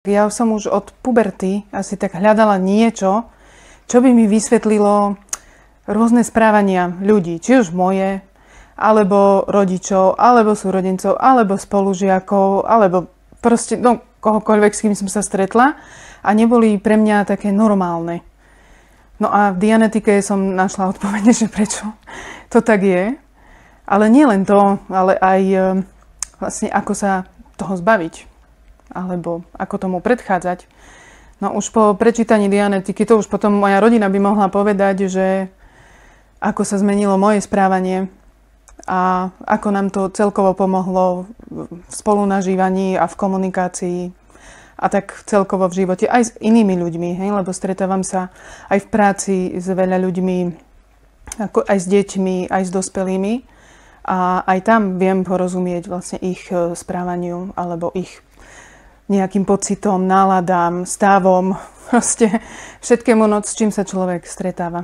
Ja som už od puberty asi tak hľadala niečo, čo by mi vysvetlilo rôzne správania ľudí, či už moje, alebo rodičov, alebo súrodencov, alebo spolužiakov, alebo proste kohokoľvek, s kým som sa stretla a neboli pre mňa také normálne. No a v Dianetike som našla odpovede, že prečo to tak je. Ale nie len to, ale aj vlastne ako sa toho zbaviť. Alebo ako tomu predchádzať. No už po prečítaní Dianetiky, to už potom moja rodina by mohla povedať, že ako sa zmenilo moje správanie a ako nám to celkovo pomohlo v spolunažívaní a v komunikácii a tak celkovo v živote aj s inými ľuďmi, hej? Lebo stretávam sa aj v práci s veľa ľuďmi, ako aj s deťmi, aj s dospelými a aj tam viem porozumieť vlastne ich správaniu alebo ich nejakým pocitom, náladám, stavom, proste všetkému, s čím sa človek stretáva.